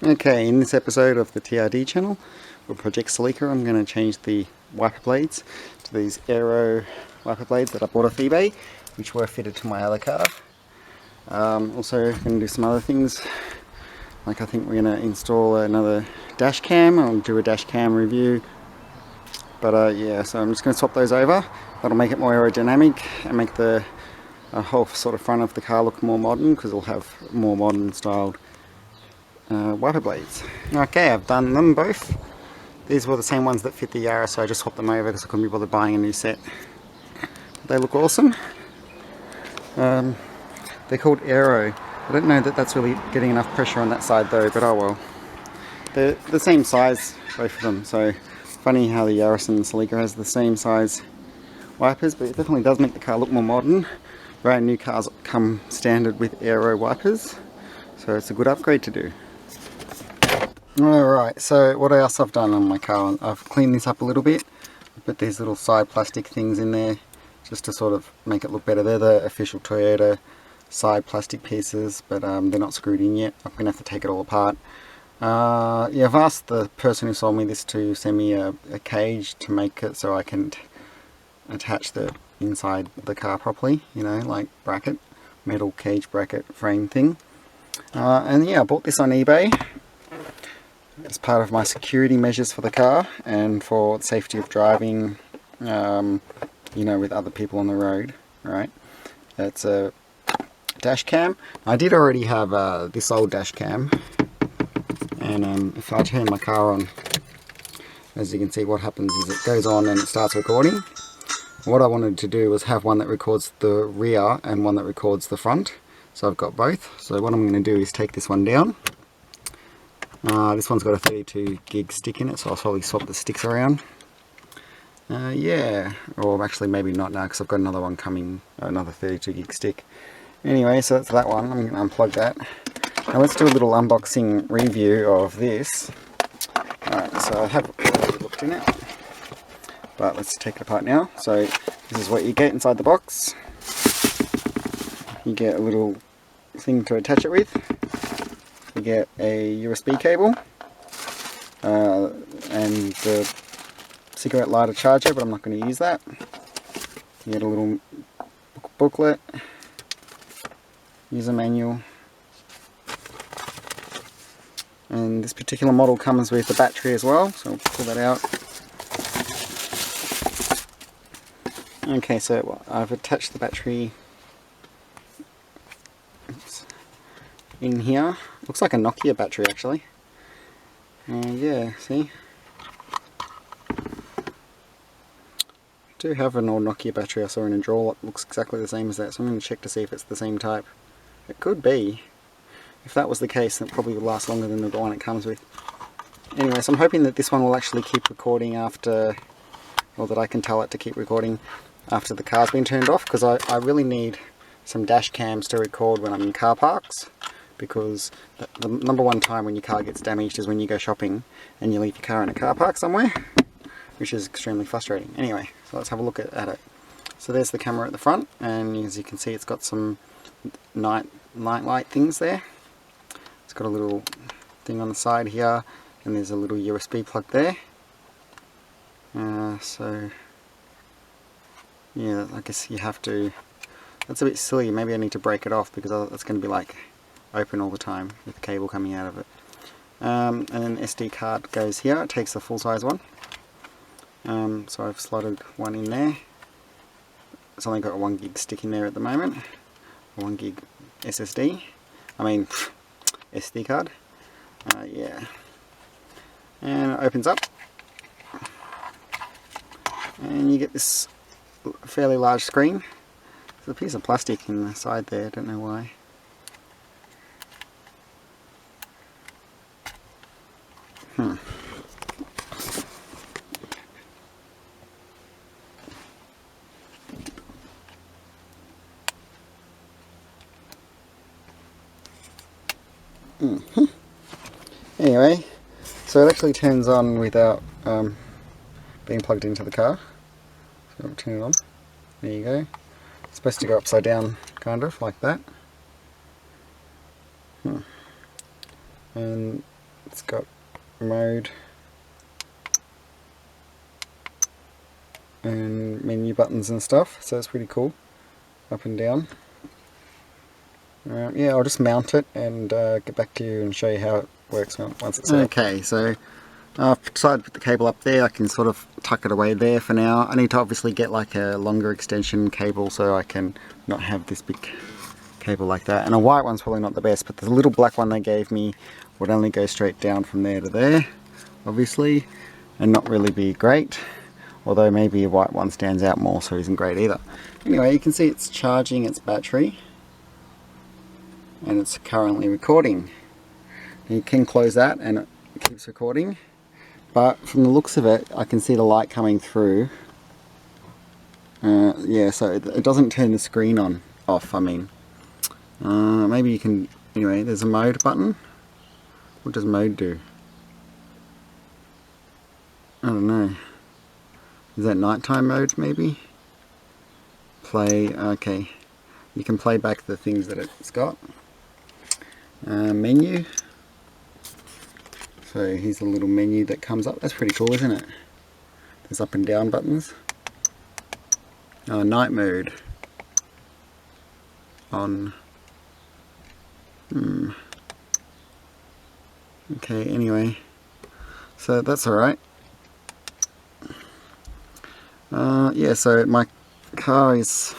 Okay, in this episode of the TRD channel, for Project Celica, I'm going to change the wiper blades to these Aero wiper blades that I bought off eBay, which were fitted to my other car. Also going to do some other things, like I think we're going to install another dash cam. I'll do a dash cam review. But yeah, so I'm just going to swap those over. That'll make it more aerodynamic and make the whole sort of front of the car look more modern, because it'll have more modern styled wiper blades. Okay, I've done them both. These were the same ones that fit the Aero, so I just swapped them over because I couldn't be bothered buying a new set. They look awesome. They're called Aero. I don't know that that's really getting enough pressure on that side though, but oh well. They're the same size, both of them, so funny how the Yaris and the Celica has the same size wipers, but it definitely does make the car look more modern. Brand new cars come standard with Aero wipers, so it's a good upgrade to do. Alright, so what else I've done on my car, I've cleaned this up a little bit. I've put these little side plastic things in there just to sort of make it look better. They're the official Toyota side plastic pieces, but they're not screwed in yet. I'm going to have to take it all apart. Yeah, I've asked the person who sold me this to send me a cage to make it so I can attach the inside the car properly, you know, like bracket, metal cage bracket frame thing. And yeah, I bought this on eBay as part of my security measures for the car and for safety of driving, you know, with other people on the road, right? It's a dash cam. I did already have this old dash cam, and if I turn my car on, as you can see, what happens is it goes on and it starts recording. What I wanted to do was have one that records the rear and one that records the front, so I've got both. So what I'm going to do is take this one down. This one's got a 32 gig stick in it, so I'll probably swap the sticks around. Yeah, or actually maybe not now, because I've got another one coming, another 32 gig stick. Anyway, so that's that one. I'm going to unplug that. Now let's do a little unboxing review of this. Alright, so I have already looked in it, but let's take it apart now. So this is what you get inside the box. You get a little thing to attach it with. You get a USB cable and the cigarette lighter charger, but I'm not going to use that. You get a little booklet, user manual, and this particular model comes with a battery as well, so I'll pull that out. Okay, so I've attached the battery in here. Looks like a Nokia battery actually. Yeah, see? I do have an old Nokia battery I saw in a drawer that looks exactly the same as that, so I'm going to check to see if it's the same type. It could be. If that was the case, it probably would last longer than the one it comes with. Anyway, so I'm hoping that this one will actually keep recording after, or that I can tell it to keep recording after the car's been turned off, because I really need some dash cams to record when I'm in car parks, because the number one time when your car gets damaged is when you go shopping and you leave your car in a car park somewhere, which is extremely frustrating. Anyway, so let's have a look at it. So there's the camera at the front, and as you can see, it's got some night light things there. It's got a little thing on the side here, and there's a little USB plug there. So yeah, I guess you have to, that's a bit silly, maybe I need to break it off, because it's going to be like open all the time with the cable coming out of it. And then SD card goes here, it takes the full size one. So I've slotted one in there. It's only got a 1 gig stick in there at the moment, a 1 gig SSD, I mean SD card. Yeah, and it opens up and you get this fairly large screen. There's a piece of plastic in the side there, I don't know why. Anyway, so it actually turns on without being plugged into the car. So I'll turn it on. There you go. It's supposed to go upside down, kind of, like that. And it's got mode and menu buttons and stuff, so it's pretty cool. Up and down. Yeah, I'll just mount it and get back to you and show you how it works once it's okay, so I've decided to put the cable up there. I can sort of tuck it away there for now. I need to obviously get like a longer extension cable so I can not have this big cable like that. And a white one's probably not the best, but the little black one they gave me would only go straight down from there to there, obviously, and not really be great. Although maybe a white one stands out more, so it isn't great either. Anyway, you can see it's charging its battery, and it's currently recording. And you can close that and it keeps recording. But from the looks of it, I can see the light coming through. Yeah, so it doesn't turn the screen off, I mean. Maybe you can, anyway, there's a mode button. What does mode do? I don't know. Is that nighttime mode, maybe? Play, okay. You can play back the things that it's got. Menu. So here's a little menu that comes up. That's pretty cool, isn't it? There's up and down buttons. Night mode. On. Okay, anyway. So that's alright. Yeah, so my car is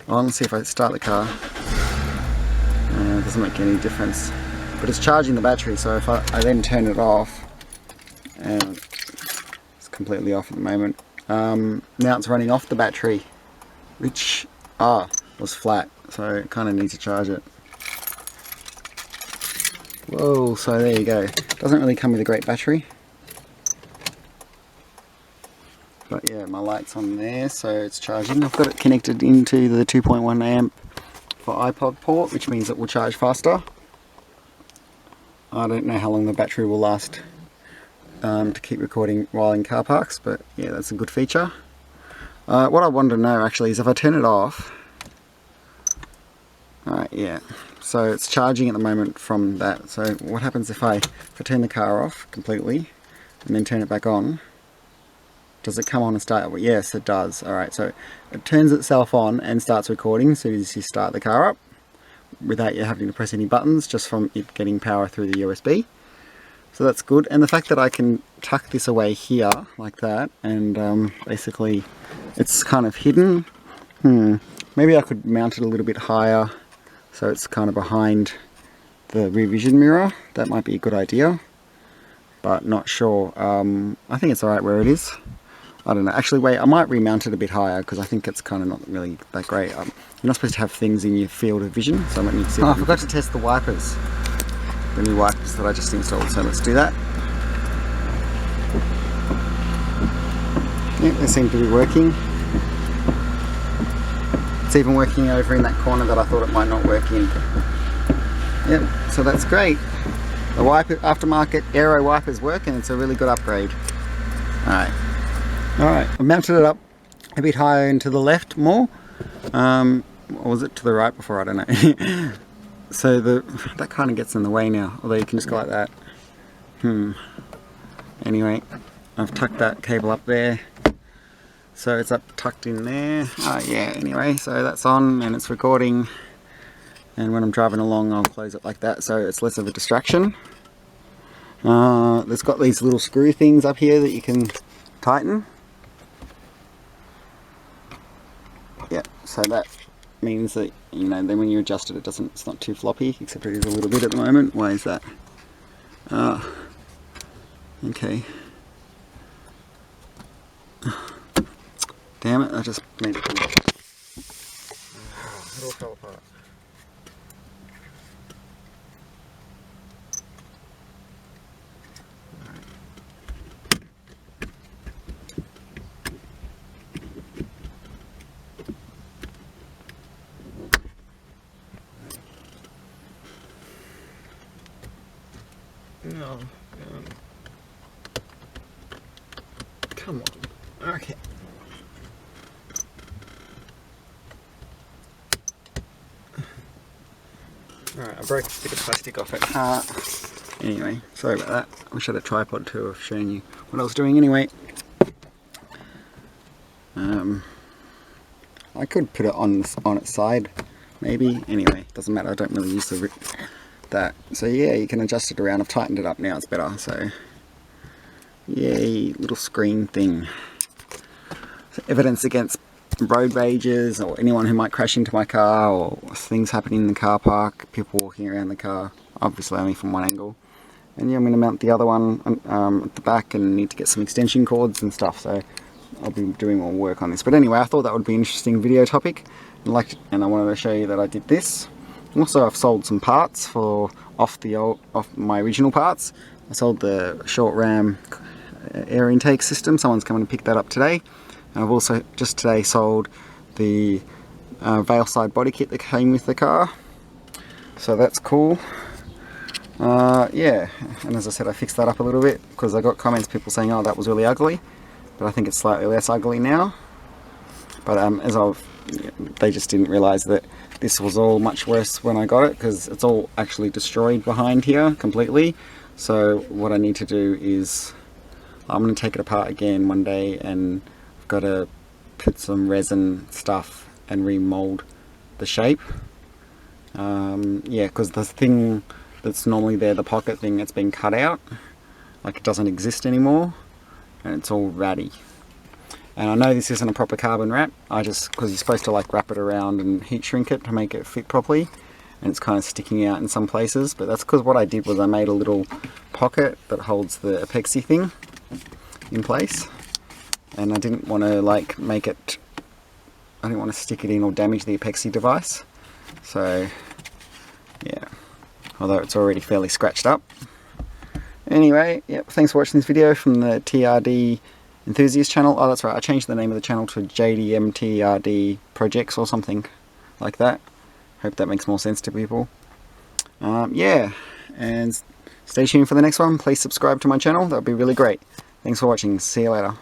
on. Let's see if I start the car. It doesn't make any difference. But it's charging the battery, so if I then turn it off, and it's completely off at the moment, now it's running off the battery, which was flat, so it kind of needs to charge it. Whoa, so there you go. Doesn't really come with a great battery. But yeah, my light's on there, so it's charging. I've got it connected into the 2.1 amp for iPod port, which means it will charge faster. I don't know how long the battery will last to keep recording while in car parks, but yeah, that's a good feature. What I wanted to know actually is if I turn it off, yeah, so it's charging at the moment from that. So what happens if I turn the car off completely and then turn it back on? Does it come on and start? Well, yes, it does. Alright, so it turns itself on and starts recording as soon as you start the car up, without you having to press any buttons, just from it getting power through the USB. So that's good. And the fact that I can tuck this away here like that, and basically it's kind of hidden. Maybe I could mount it a little bit higher so it's kind of behind the rear vision mirror. That might be a good idea, but not sure. I think it's alright where it is. I don't know. Actually, wait, I might remount it a bit higher because I think it's kind of not really that great. You're not supposed to have things in your field of vision, so I might need to see. I forgot to test the wipers. The new wipers that I just installed, so let's do that. Yep, they seem to be working. It's even working over in that corner that I thought it might not work in. Yep, so that's great. The aftermarket Aero wipers work, and it's a really good upgrade. Alright, I've mounted it up a bit higher and to the left more. Or was it to the right before? I don't know. So that kind of gets in the way now, although you can just go like that. Anyway, I've tucked that cable up there. So it's up tucked in there. Yeah, anyway, so that's on and it's recording. And when I'm driving along, I'll close it like that so it's less of a distraction. It's got these little screw things up here that you can tighten. Yeah, so that means that, you know, then when you adjust it, it's not too floppy, except it is a little bit at the moment. Why is that? Okay. Damn it, I just made it. It all fell apart. No. Come on. Okay. Alright, I broke a bit of plastic off it. Anyway, sorry about that. I wish I had a tripod to have shown you what I was doing anyway. I could put it on its side, maybe. Anyway, doesn't matter. I don't really use that. So yeah, you can adjust it around. I've tightened it up now. It's better. So yay, little screen thing. So evidence against road rages or anyone who might crash into my car, or things happening in the car park, people walking around the car, obviously only from one angle. And yeah, I'm going to mount the other one at the back, and need to get some extension cords and stuff, so I'll be doing more work on this. But anyway, I thought that would be an interesting video topic, and I wanted to show you that I did this. Also, I've sold some parts off my original parts. I sold the short ram air intake system. Someone's coming to pick that up today. And I've also just today sold the veil side body kit that came with the car. So that's cool. Yeah, and as I said, I fixed that up a little bit because I got comments, people saying, oh, that was really ugly. But I think it's slightly less ugly now. But they just didn't realise that this was all much worse when I got it, because it's all actually destroyed behind here completely. So what I need to do is, I'm going to take it apart again one day, and I've got to put some resin stuff and remold the shape. Yeah, because the thing that's normally there, the pocket thing, it's been cut out, like it doesn't exist anymore, and it's all ratty. And I know this isn't a proper carbon wrap, because you're supposed to like wrap it around and heat shrink it to make it fit properly, and it's kind of sticking out in some places. But that's because what I did was I made a little pocket that holds the epoxy thing in place, and I didn't want to like I didn't want to stick it in or damage the epoxy device. So yeah, although it's already fairly scratched up. Anyway, yep, thanks for watching this video from the TRD Enthusiast channel. Oh, that's right, I changed the name of the channel to JDM TRD Projects or something like that. Hope that makes more sense to people. Yeah, and stay tuned for the next one. Please subscribe to my channel, that would be really great. Thanks for watching, see you later.